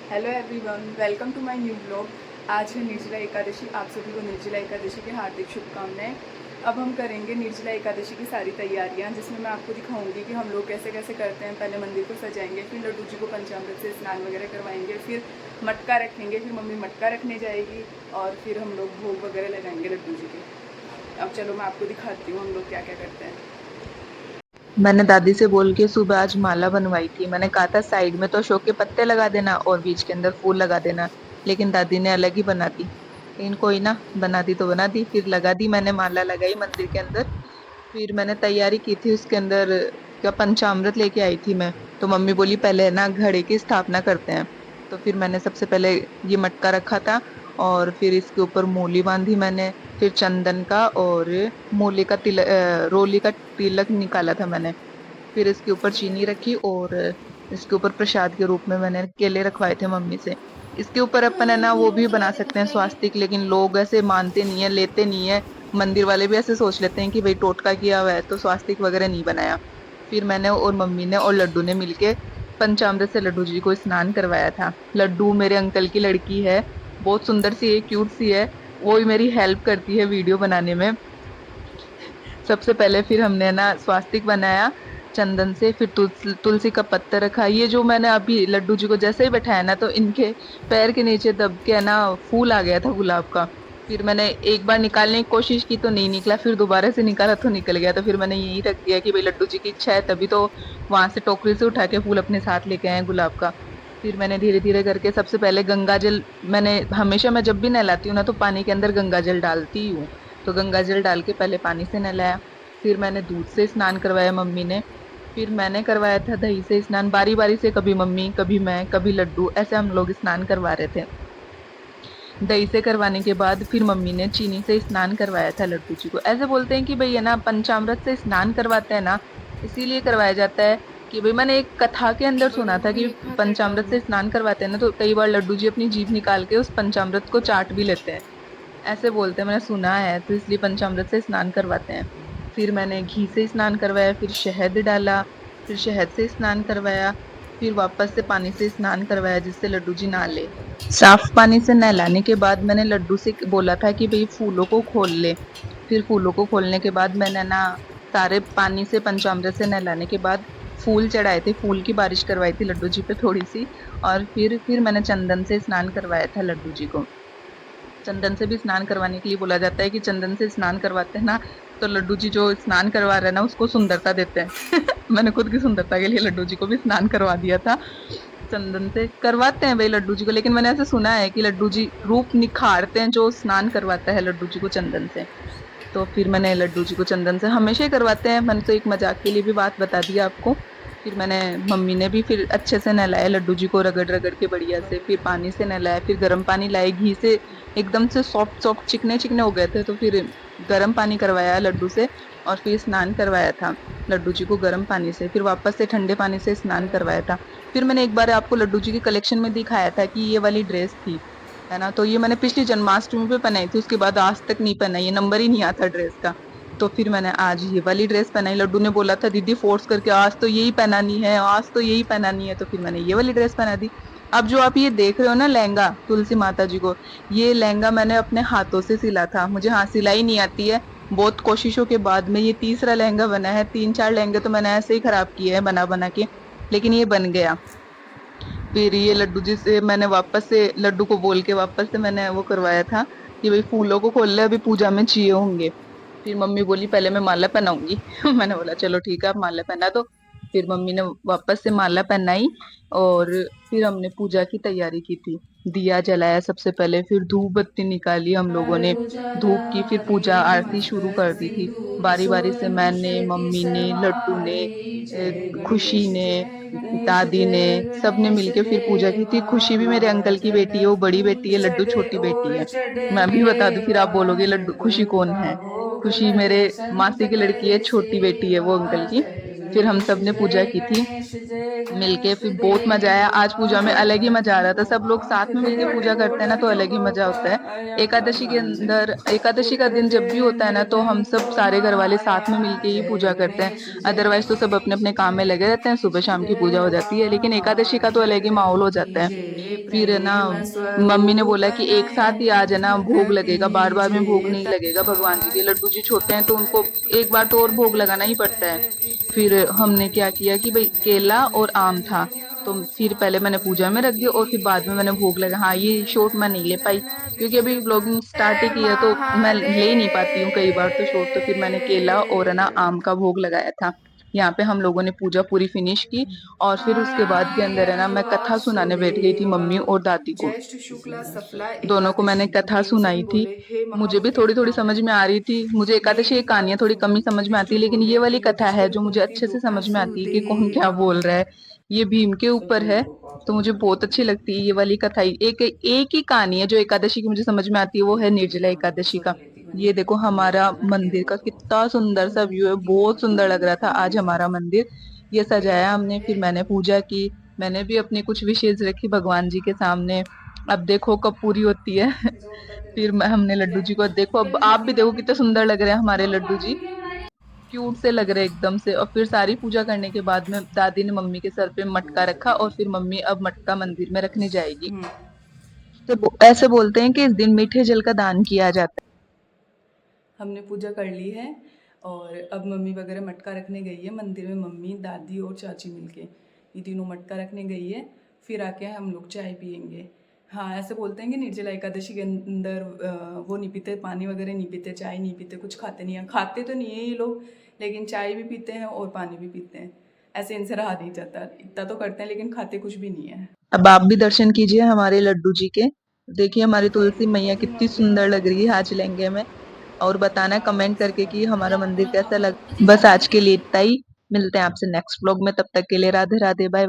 Hello everyone, welcome to my new blog. आज है निर्जला एकादशी। आप सभी को निर्जला एकादशी की हार्दिक शुभकामनाएं। अब हम करेंगे निर्जला एकादशी की सारी तैयारियां, जिसमें मैं आपको दिखाऊंगी कि हम लोग कैसे कैसे करते हैं। पहले मंदिर को सजाएंगे, फिर लड्डू जी को पंचामृत से स्नान वगैरह करवाएंगे, फिर मटका रखेंगे, फिर मम्मी मटका रखने जाएगी और फिर हम लोग भोग वगैरह लगाएंगे लड्डू जी के। अब चलो मैं आपको दिखाती हूँ हम लोग क्या क्या करते हैं। मैंने दादी से बोल के सुबह आज माला बनवाई थी। मैंने कहा था साइड में तो अशोक के पत्ते लगा देना और बीच के अंदर फूल लगा देना, लेकिन दादी ने अलग ही बना दी। लेकिन कोई ना, बना दी तो बना दी। फिर लगा दी, मैंने माला लगाई मंदिर के अंदर। फिर मैंने तैयारी की थी उसके अंदर, क्या पंचामृत लेके आई थी मैं। तो मम्मी बोली पहले ना घड़े की स्थापना करते हैं। तो फिर मैंने सबसे पहले ये मटका रखा था और फिर इसके ऊपर मूली बांधी मैंने। फिर चंदन का और मूली का तिलक, रोली का तिलक निकाला था मैंने। फिर इसके ऊपर चीनी रखी और इसके ऊपर प्रसाद के रूप में मैंने केले रखवाए थे मम्मी से। इसके ऊपर अपन है ना वो भी बना सकते हैं स्वास्तिक, लेकिन लोग ऐसे मानते नहीं है, लेते नहीं है। मंदिर वाले भी ऐसे सोच लेते हैं कि भाई टोटका किया हुआ है, तो स्वास्तिक वगैरह नहीं बनाया। फिर मैंने और मम्मी ने और लड्डू ने मिलके पंचामृत से लड्डू जी को स्नान करवाया था। लड्डू मेरे अंकल की लड़की है, बहुत सुंदर सी है, क्यूट सी है। वो ही मेरी हेल्प करती है वीडियो बनाने में। सबसे पहले फिर हमने ना स्वास्तिक बनाया चंदन से। फिर तुलसी का पत्ता रखा। ये जो मैंने अभी लड्डू जी को जैसे ही बैठाया ना, तो इनके पैर के नीचे दब के है ना फूल आ गया था गुलाब का। फिर मैंने एक बार निकालने की कोशिश की तो नहीं निकला, फिर दोबारा से निकाला तो निकल गया। तो फिर मैंने यही रख दिया कि भाई लड्डू जी की इच्छा है, तभी तो वहां से टोकरी से उठा के फूल अपने साथ लेके आए गुलाब का। फिर मैंने धीरे धीरे करके सबसे पहले गंगा जल, मैंने हमेशा मैं जब भी नहलाती हूँ ना तो पानी के अंदर गंगा जल डालती हूँ। तो गंगा जल डाल के पहले पानी से नहलाया। फिर मैंने दूध से स्नान करवाया मम्मी ने। फिर मैंने करवाया था दही से स्नान, बारी बारी से, कभी मम्मी कभी मैं कभी लड्डू, ऐसे हम लोग स्नान करवा रहे थे। दही से करवाने के बाद फिर मम्मी ने चीनी से स्नान करवाया था लड्डू जी को। ऐसे बोलते हैं कि भाई है ना पंचामृत से स्नान करवाते हैं ना, इसीलिए करवाया जाता है कि भाई, मैंने एक कथा के अंदर सुना था कि पंचामृत से स्नान करवाते हैं ना तो कई बार लड्डू जी अपनी जीभ निकाल के उस पंचामृत को चाट भी लेते हैं। ऐसे बोलते हैं, मैंने सुना है, तो इसलिए पंचामृत से स्नान करवाते हैं। फिर मैंने घी से स्नान करवाया, फिर शहद डाला, फिर शहद से स्नान करवाया। फिर वापस से पानी से स्नान करवाया जिससे लड्डू जी नहा ले। साफ पानी से नहलाने के बाद मैंने लड्डू से बोला था कि भाई फूलों को खोल ले। फिर फूलों को खोलने के बाद मैंने ना सारे पानी से पंचामृत से नहलाने के बाद फूल चढ़ाए थे, फूल की बारिश करवाई थी लड्डू जी पे थोड़ी सी। और फिर मैंने चंदन से स्नान करवाया था लड्डू जी को। चंदन से भी स्नान करवाने के लिए बोला जाता है कि चंदन से स्नान करवाते हैं ना तो लड्डू जी जो स्नान करवा रहे हैं ना उसको सुंदरता देते हैं। मैंने खुद की सुंदरता के लिए लड्डू जी को भी स्नान करवा दिया था। चंदन से करवाते हैं भाई लड्डू जी को, लेकिन मैंने ऐसे सुना है कि लड्डू जी रूप निखारते हैं जो स्नान करवाता है लड्डू जी को चंदन से। तो फिर मैंने लड्डू जी को चंदन से हमेशा ही करवाते हैं, मैंने तो एक मजाक के लिए भी बात बता दी आपको। फिर मैंने, मम्मी ने भी फिर अच्छे से नहलाया लड्डू जी को, रगड़ रगड़ के बढ़िया से। फिर पानी से नहलाया, फिर गर्म पानी लाए घी से, एकदम से सॉफ्ट सॉफ्ट चिकने चिकने हो गए थे। तो फिर गर्म पानी करवाया लड्डू से और फिर स्नान करवाया था लड्डू जी को गर्म पानी से। फिर वापस से ठंडे पानी से स्नान करवाया था। फिर मैंने एक बार आपको लड्डू जी की कलेक्शन में दिखाया था कि ये वाली ड्रेस थी, है ना, तो ये मैंने पिछली जन्माष्टमी पे पहनाई थी, उसके बाद आज तक नहीं पहनाई, ये नंबर ही नहीं आता ड्रेस का। तो फिर मैंने आज ये वाली ड्रेस पहनाई। लड्डू ने बोला था दीदी फोर्स करके आज तो यही पहनानी है, आज तो यही पहनानी है, तो फिर मैंने ये वाली ड्रेस पहना दी। अब जो आप ये देख रहे हो ना लहंगा तुलसी माता जी को, ये लहंगा मैंने अपने हाथों से सिला था। मुझे हाथ सिलाई नहीं आती है, बहुत कोशिशों के बाद में ये तीसरा लहंगा बना है। तीन चार लहंगे तो मैंने ऐसे ही खराब किए हैं बना बना के, लेकिन ये बन गया। फिर ये लड्डू जी से मैंने वापस से, लड्डू को बोल के वापस से मैंने वो करवाया था कि भाई फूलों को खोल ले, अभी पूजा में चाहिए होंगे। फिर मम्मी बोली पहले मैं माला पहनाऊंगी। मैंने बोला चलो ठीक है आप माला पहना दो। फिर मम्मी ने वापस से माला पहनाई और फिर हमने पूजा की तैयारी की थी। दिया जलाया सबसे पहले, फिर धूप बत्ती निकाली हम लोगों ने, धूप की, फिर पूजा आरती शुरू कर दी थी। बारी बारी से मैंने, मम्मी ने, लड्डू ने, खुशी ने, दादी ने, सबने मिलके फिर पूजा की थी। खुशी भी मेरे अंकल की बेटी है, वो बड़ी बेटी है, लड्डू छोटी बेटी है। मैं भी बता दूं फिर आप बोलोगे लड्डू खुशी कौन है। खुशी मेरे मासी की लड़की है, छोटी बेटी है वो अंकल की। फिर हम सब ने पूजा की थी मिलके, फिर बहुत मजा आया। आज पूजा में अलग ही मजा आ रहा था, सब लोग साथ में मिलके पूजा करते हैं ना तो अलग ही मजा होता है। एकादशी के अंदर, एकादशी का दिन जब भी होता है ना तो हम सब सारे घर वाले साथ में मिलके ही पूजा करते हैं। अदरवाइज तो सब अपने अपने काम में लगे रहते हैं, सुबह शाम की पूजा हो जाती है, लेकिन एकादशी का तो अलग ही माहौल हो जाता है। तुझे फिर है ना, प्रेम मम्मी ने स्वरूप बोला कि एक साथ ही आज है ना भोग लगेगा, बार बार में भोग नहीं लगेगा भगवान जी के। लड्डू जी छोटे हैं तो उनको एक बार तो और भोग लगाना ही पड़ता है। फिर हमने क्या किया कि भाई केला और आम था, तो फिर पहले मैंने पूजा में रख दिया और फिर बाद में मैंने भोग लगा। हाँ, ये शॉट मैं नहीं ले पाई क्योंकि अभी व्लॉगिंग स्टार्ट ही की है तो मैं ले नहीं पाती हूँ कई बार तो शॉट। तो फिर मैंने केला और है ना आम का भोग लगाया था। यहाँ पे हम लोगों ने पूजा पूरी फिनिश की और फिर उसके बाद के अंदर है ना मैं कथा सुनाने बैठ गई थी मम्मी और दादी को। ज्येष्ठ शुक्ला सफला दोनों को मैंने एकादशी कथा प्रेम से सुनाई भी थी। बोले हे मुझे भी थोड़ी थोड़ी महाभक्ता। समझ में आ रही थी, मुझे ये एकादशी की कहानियां थोड़ी कम ही समझ में आती है, लेकिन ये वाली कथा है जो मुझे अच्छे से समझ में आती है कि कौन क्या बोल रहा है। ये भीम के ऊपर है तो मुझे बहुत अच्छी लगती है ये वाली कथा। एक एक ही कहानी है जो एकादशी की मुझे समझ में आती है, वो है निर्जला एकादशी का। ये देखो हमारा मंदिर का कितना सुंदर सा व्यू है, बहुत सुंदर लग रहा था आज हमारा मंदिर। ये सजाया हमने, फिर मैंने पूजा की। मैंने भी अपनी कुछ विशेष रखी भगवान जी के सामने, अब देखो कब पूरी होती है। फिर हमने लड्डू जी को देखो, अब आप भी देखो कितने सुंदर लग रहे हैं हमारे लड्डू जी, क्यूट से लग रहे हैं एकदम से। और फिर सारी पूजा करने के बाद में दादी ने मम्मी के सर पे मटका रखा और फिर मम्मी अब मटका मंदिर में रखने जाएगी। तो ऐसे बोलते हैं कि इस दिन मीठे जल का दान किया जाता हमने पूजा कर ली है और अब मम्मी वगैरह मटका रखने गई है मंदिर में। मम्मी, दादी और चाची मिलके ये तीनों मटका रखने गई है। फिर आके हम लोग चाय पियेंगे। हाँ, ऐसे बोलते हैं कि निर्जला एकादशी के अंदर वो नहीं पीते, पानी वगैरह नहीं पीते, चाय नहीं पीते, कुछ खाते नहीं हैं। खाते तो नहीं है ये लोग, लेकिन चाय भी पीते हैं और पानी भी पीते हैं। ऐसे इनसे रहा नहीं जाता। इतना तो करते हैं लेकिन खाते कुछ भी नहीं है। है। अब आप भी दर्शन कीजिए हमारे लड्डू जी के। देखिए हमारी तुलसी मैया कितनी सुंदर लग रही है आज लहंगे में। और बताना कमेंट करके कि हमारा मंदिर कैसा लग। बस आज के लिए इतना ही, मिलते हैं आपसे नेक्स्ट व्लॉग में, तब तक के लिए राधे राधे, बाय।